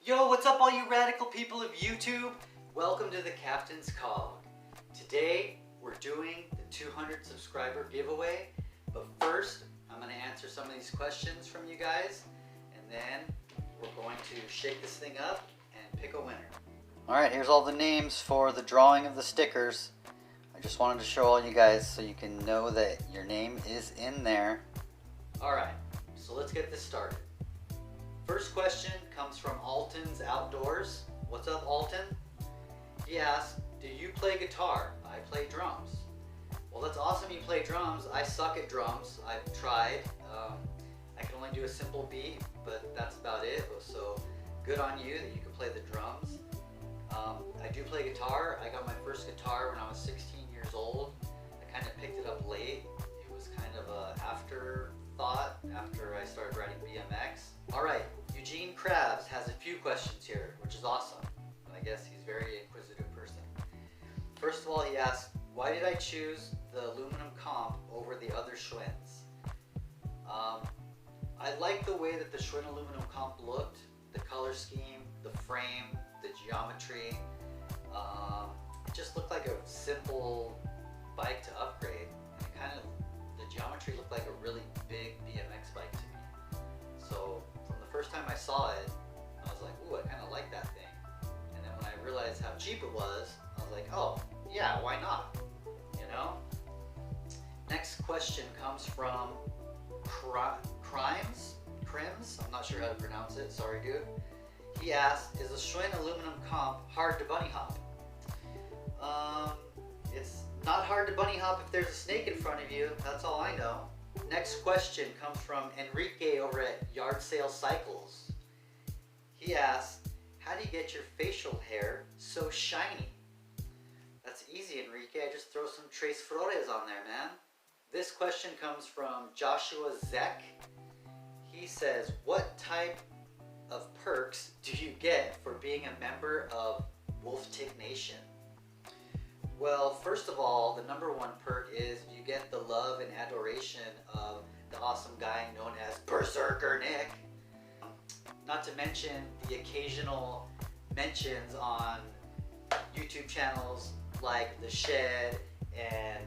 Yo, what's up all you radical people of YouTube? Welcome to the Captain's Cog. Today, we're doing the 200 subscriber giveaway, but first, I'm going to answer some of these questions from you guys, and then we're going to shake this thing up and pick a winner. Alright, here's all the names for the drawing of the stickers. I just wanted to show all you guys so you can know that your name is in there. Alright, so let's get this started. First question comes from Alton's Outdoors. What's up, Alton? He asks, do you play guitar? I play drums. Well, that's awesome you play drums. I suck at drums. I've tried. I can only do a simple beat, but that's about it. So good on you that you can play the drums. I do play guitar. I got my first guitar when I was 16 years old. I kind of picked it up late. It was kind of an afterthought after I started riding BMX. All right, Eugene Krabs has a few questions here, which is awesome. I guess he's a very inquisitive person. First of all, he asks, why did I choose the aluminum comp over the other Schwinn's? I like the way that the Schwinn aluminum comp looked, the color scheme, the frame, the geometry. It just looked like a simple bike to upgrade. And the geometry looked like a really big BMX bike to me. So from the first time I saw it, I was like, ooh, I kind of like that thing. And then when I realized how cheap it was, I was like, oh, yeah, why not? You know? Next question comes from Crims? I'm not sure how to pronounce it, sorry dude. He asked, is the Schwinn aluminum comp hard to bunny hop? It's not hard to bunny hop if there's a snake in front of you, that's all I know. Next question comes from Enrique over at Yard Sale Cycles. He asks, how do you get your facial hair so shiny? That's easy, Enrique. I just throw some Tres Flores on there, man. This question comes from Joshua Zeck. He says, what type of perks do you get for being a member of Wolftick Nation? Well, first of all, the number one perk is you get the love and adoration of the awesome guy known as Berserker Nick. Not to mention the occasional mentions on YouTube channels like The Shed and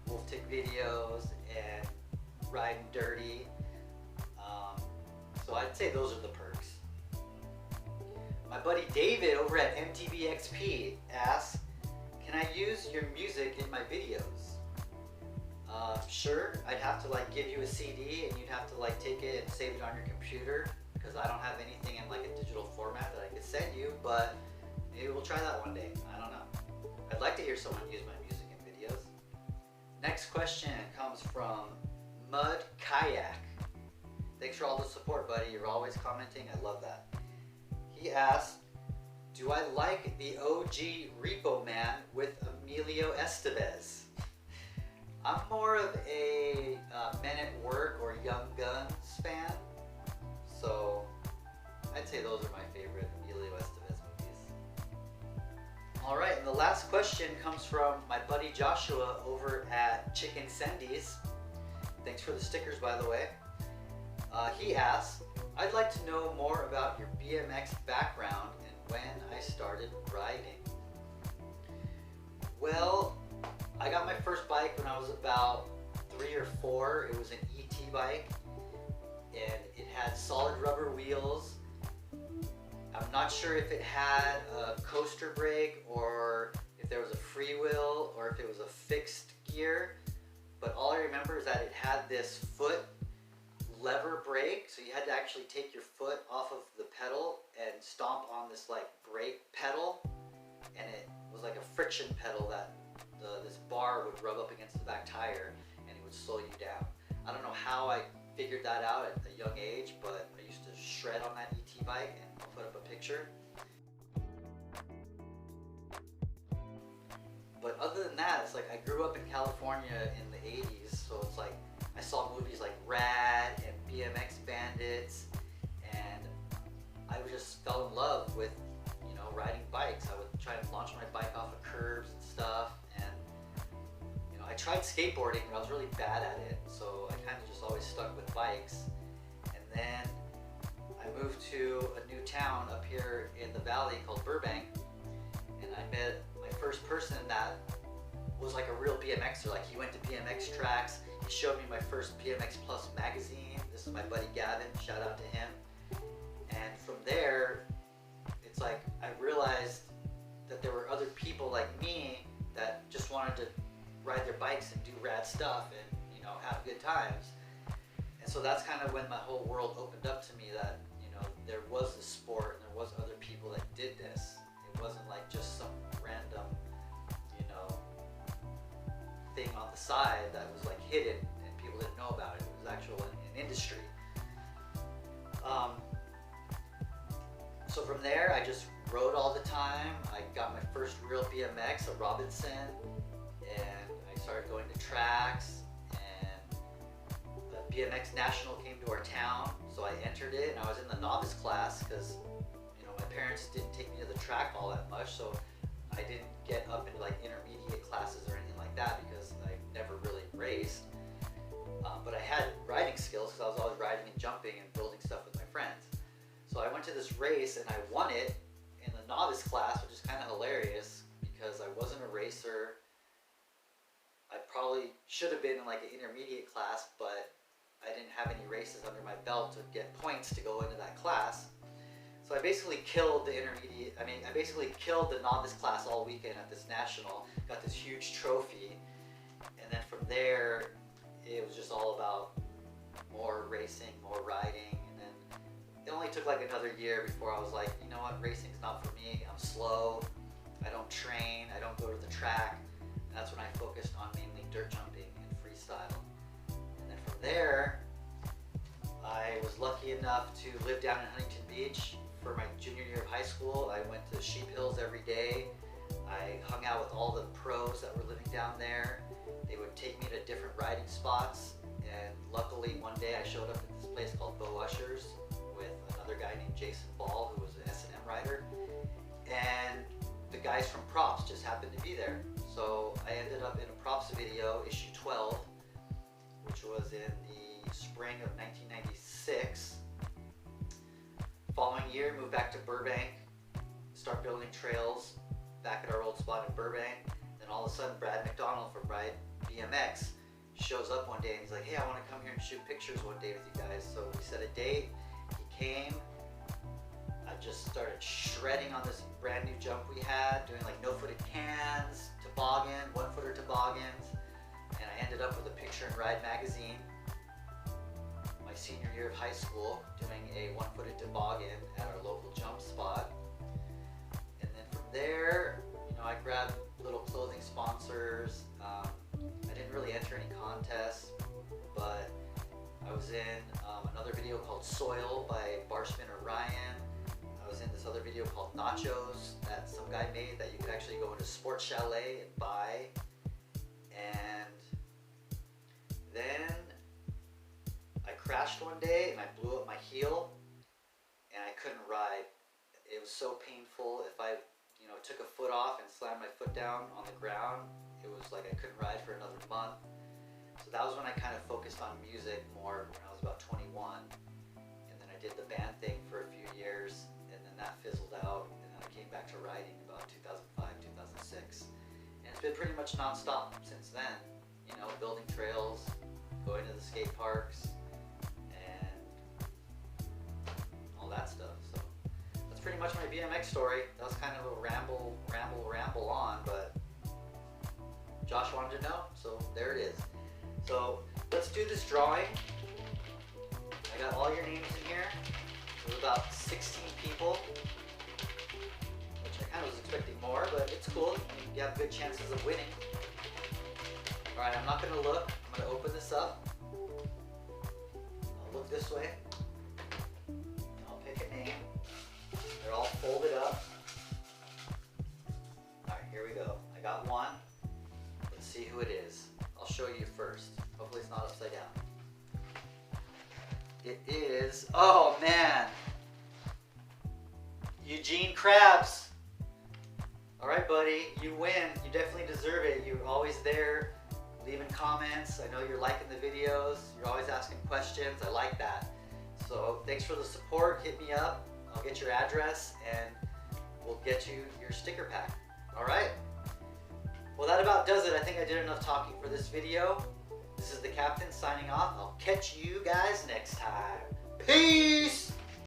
Wolftick videos and Riding Dirty. So I'd say those are the perks. My buddy David over at MTBXP asks, can I use your music in my videos? Sure, I'd have to give you a CD and you'd have to take it and save it on your computer because I don't have anything in a digital format that I could send you, but maybe we'll try that one day. I don't know. I'd like to hear someone use my music in videos. Next question comes from Mud Kayak. Thanks for all the support, buddy. You're always commenting. I love that. He asked, do I like the OG Repo Man with Emilio Estevez? I'm more of a Men at Work or Young Guns fan, so I'd say those are my favorite Emilio Estevez movies. Alright, and the last question comes from my buddy Joshua over at Chicken Sendies. Thanks for the stickers, by the way. He asks, I'd like to know more about your BMX background and when I started riding. Well, I got my first bike when I was about 3 or 4. It was an ET bike and it had solid rubber wheels. I'm not sure if it had a coaster brake or if there was a freewheel or if it was a fixed gear, but all I remember is that it had this foot lever brake, so you had to actually take your foot off of the pedal and stomp on this brake pedal, and it was like a friction pedal that this bar would rub up against the back tire and it would slow you down. I don't know how I figured that out at a young age, but I used to shred on that ET bike, and I'll put up a picture. But other than that, it's I grew up in California in the 80s, so it's I saw movies like Rad and BMX Bandits, and I just fell in love with, riding bikes. I would try to launch my bike off of curbs and stuff, and I tried skateboarding, but I was really bad at it, so I kind of just always stuck with bikes. And then I moved to a new town up here in the valley called Burbank, and I met my first person that was like a real BMXer. Like, he went to BMX tracks. He showed me my first BMX Plus magazine. This is my buddy Gavin, shout out to him. And from there, it's like I realized that there were other people like me that just wanted to ride their bikes and do rad stuff and, you know, have good times. And so that's kind of when my whole world opened up to me, that, you know, there was this sport and there was other people that did this. It wasn't like just some random, you know, thing on the side that was like hidden and people didn't know about it. It was actual an industry. So from there, I just rode all the time. I got my first real BMX, a Robinson, and I started going to tracks, and the BMX National came to our town, so I entered it, and I was in the novice class because, you know, my parents didn't take me to the track all that much, so I didn't get up into like intermediate classes or anything like that because I never really raced. But I had riding skills because I was always riding and jumping and building stuff with my friends. So I went to this race and I won it in the novice class, which is kind of hilarious because I wasn't a racer. I probably should have been in like an intermediate class, but I didn't have any races under my belt to get points to go into that class. So I basically killed the I basically killed the novice class all weekend at this national, got this huge trophy, and then from there, it was just all about more racing, more riding, and then it only took like another year before I was like, you know what, racing's not for me. I'm slow, I don't train, I don't go to the track, and that's when I focused on mainly dirt jumping and freestyle. And then from there, I was lucky enough to live down in Huntington Beach for my junior year of high school. I went to Sheep Hills every day. I hung out with all the pros that were living down there. They would take me to different riding spots, and luckily one day I showed up at this place called Bo Ushers with another guy named Jason Ball, who was an S&M rider, and the guys from Props just happened to be there. So I ended up in a Props video, issue 12, which was in the spring of 1996. Following year, moved back to Burbank, start building trails back at our old spot in Burbank. Then all of a sudden, Brad McDonald from Ride BMX shows up one day and he's like, hey, I want to come here and shoot pictures one day with you guys. So we set a date, he came, I just started shredding on this brand new jump we had, doing like no-footed cans, toboggan, one-footer toboggans, and I ended up with a Picture and Ride magazine my senior year of high school, doing a one-footed toboggan at our local jump spot. And then from there, you know, I grabbed little clothing sponsors. I didn't really enter any contests, but I was in another video called Soil by bar spinner Ryan. I was in this other video called Nachos that some guy made that you could actually go into Sports Chalet and buy. And then I crashed one day and I blew up my heel and I couldn't ride. It was so painful. If I, you know, took a foot off and slammed my foot down on the ground, it was like I couldn't ride for another month. So that was when I kind of focused on music more, when I was about 21. And then I did the band thing for a few years, and then that fizzled out, and then I came back to riding about 2005, 2006. And it's been pretty much non-stop since then. You know, building trails, going to the skate parks, and all that stuff. So that's pretty much my BMX story. That was kind of a ramble on, but Josh wanted to know, so there it is. So let's do this drawing. I got all your names in here. There's about 16 people, which I kind of was expecting more, but it's cool. You have good chances of winning. All right, I'm not gonna look. I'm gonna open this up. I'll look this way. I'll pick a name. They're all folded up. All right, here we go. I got one. Let's see who it is. I'll show you first. Hopefully it's not upside down. It is, oh man, Eugene Krabs. All right, buddy, you win. You definitely deserve it. You're always there, leaving comments. I know you're liking the videos. You're always asking questions. I like that. So thanks for the support. Hit me up. I'll get your address and we'll get you your sticker pack. All right. Well, that about does it. I think I did enough talking for this video. This is the Captain signing off. I'll catch you guys next time. Peace!